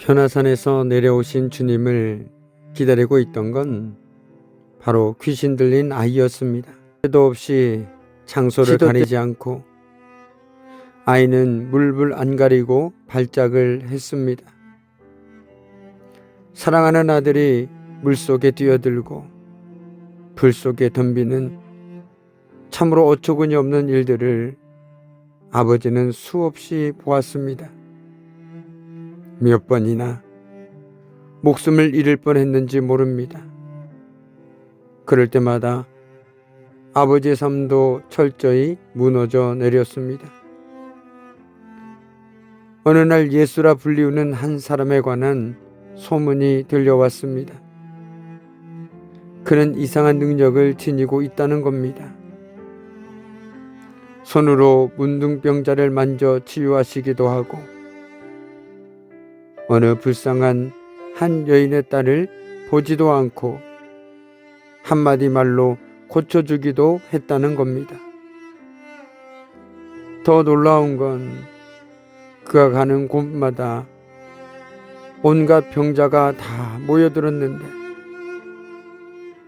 변화산에서 내려오신 주님을 기다리고 있던 건 바로 귀신 들린 아이였습니다. 때도 없이 장소를 가리지 않고 아이는 물불 안 가리고 발작을 했습니다. 사랑하는 아들이 물속에 뛰어들고 불 속에 덤비는 참으로 어처구니 없는 일들을 아버지는 수없이 보았습니다. 몇 번이나 목숨을 잃을 뻔했는지 모릅니다. 그럴 때마다 아버지의 삶도 철저히 무너져 내렸습니다. 어느 날 예수라 불리우는 한 사람에 관한 소문이 들려왔습니다. 그는 이상한 능력을 지니고 있다는 겁니다. 손으로 문둥병자를 만져 치유하시기도 하고 어느 불쌍한 한 여인의 딸을 보지도 않고 한마디 말로 고쳐주기도 했다는 겁니다. 더 놀라운 건 그가 가는 곳마다 온갖 병자가 다 모여들었는데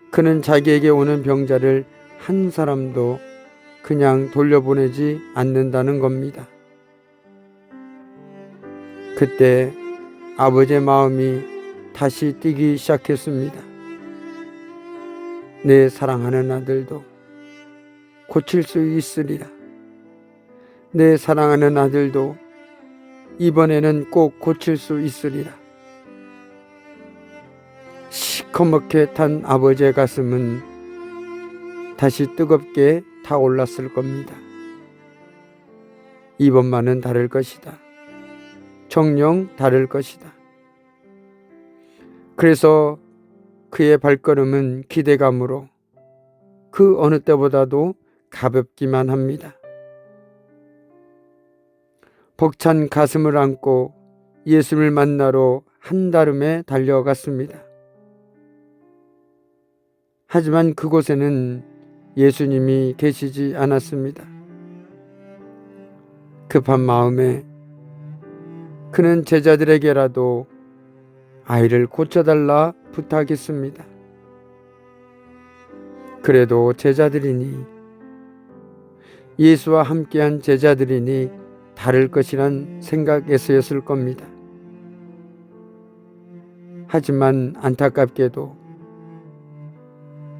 그는 자기에게 오는 병자를 한 사람도 그냥 돌려보내지 않는다는 겁니다. 그때 아버지의 마음이 다시 뛰기 시작했습니다. 내 사랑하는 아들도 고칠 수 있으리라. 내 사랑하는 아들도 이번에는 꼭 고칠 수 있으리라. 시커멓게 탄 아버지의 가슴은 다시 뜨겁게 타올랐을 겁니다. 이번만은 다를 것이다. 정녕 다를 것이다. 그래서 그의 발걸음은 기대감으로 그 어느 때보다도 가볍기만 합니다. 벅찬 가슴을 안고 예수를 만나러 한달음에 달려갔습니다. 하지만 그곳에는 예수님이 계시지 않았습니다. 급한 마음에 그는 제자들에게라도 아이를 고쳐달라 부탁했습니다. 그래도 제자들이니 예수와 함께한 제자들이니 다를 것이란 생각에서였을 겁니다. 하지만 안타깝게도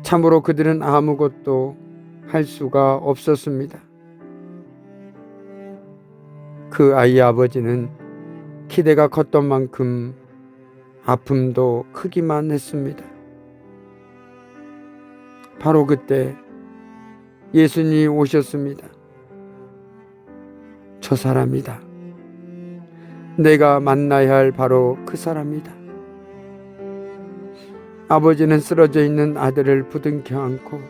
참으로 그들은 아무것도 할 수가 없었습니다. 그 아이의 아버지는 기대가 컸던 만큼 아픔도 크기만 했습니다. 바로 그때 예수님이 오셨습니다. 저 사람이다. 내가 만나야 할 바로 그 사람이다. 아버지는 쓰러져 있는 아들을 부둥켜 안고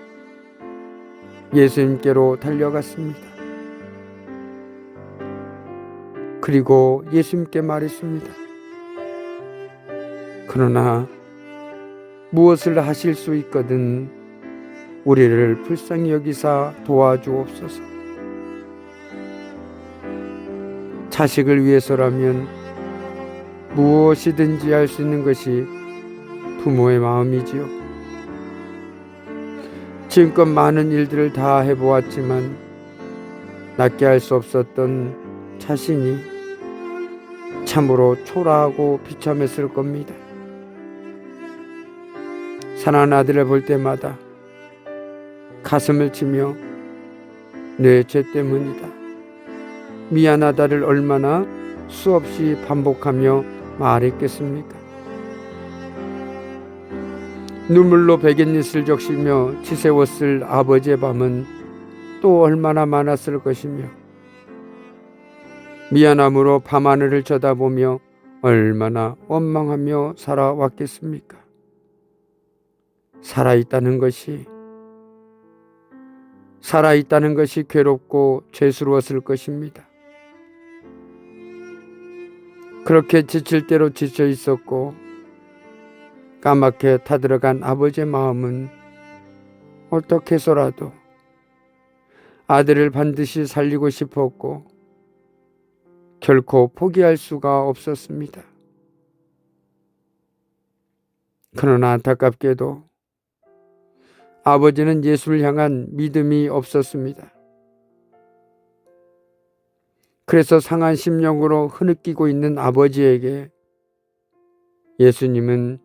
예수님께로 달려갔습니다. 그리고 예수님께 말했습니다. 그러나 무엇을 하실 수 있거든 우리를 불쌍히 여기사 도와주옵소서. 자식을 위해서라면 무엇이든지 할 수 있는 것이 부모의 마음이지요. 지금껏 많은 일들을 다 해보았지만 낫게 할 수 없었던 자신이 참으로 초라하고 비참했을 겁니다. 사랑하는 아들을 볼 때마다 가슴을 치며 내 죄 때문이다. 미안하다를 얼마나 수없이 반복하며 말했겠습니까? 눈물로 베갯잎을 적시며 치새웠을 아버지의 밤은 또 얼마나 많았을 것이며 미안함으로 밤하늘을 쳐다보며 얼마나 원망하며 살아왔겠습니까? 살아있다는 것이 괴롭고 죄스러웠을 것입니다. 그렇게 지칠 대로 지쳐 있었고 까맣게 타들어간 아버지의 마음은 어떻게 해서라도 아들을 반드시 살리고 싶었고 결코 포기할 수가 없었습니다. 그러나 안타깝게도 아버지는 예수를 향한 믿음이 없었습니다. 그래서 상한 심령으로 흐느끼고 있는 아버지에게 예수님은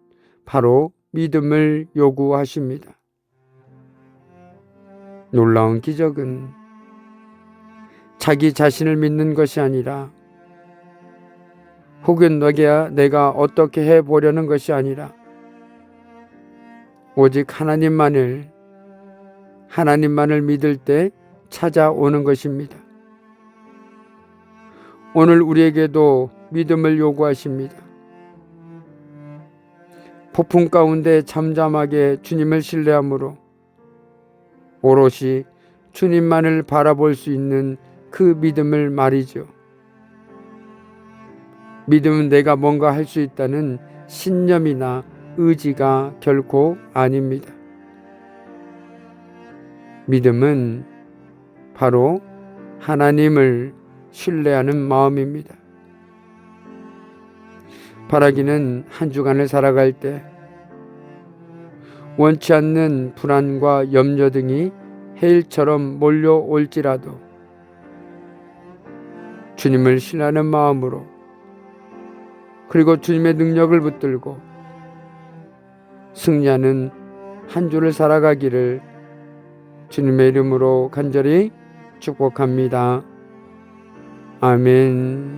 바로 믿음을 요구하십니다. 놀라운 기적은 자기 자신을 믿는 것이 아니라, 혹은 내가 어떻게 해보려는 것이 아니라 오직 하나님만을 믿을 때 찾아오는 것입니다. 오늘 우리에게도 믿음을 요구하십니다. 폭풍 가운데 잠잠하게 주님을 신뢰함으로 오롯이 주님만을 바라볼 수 있는 그 믿음을 말이죠. 믿음은 내가 뭔가 할 수 있다는 신념이나 의지가 결코 아닙니다. 믿음은 바로 하나님을 신뢰하는 마음입니다. 바라기는 한 주간을 살아갈 때 원치 않는 불안과 염려 등이 해일처럼 몰려올지라도 주님을 신뢰하는 마음으로, 그리고 주님의 능력을 붙들고 승리하는 한 주를 살아가기를 주님의 이름으로 간절히 축복합니다. 아멘.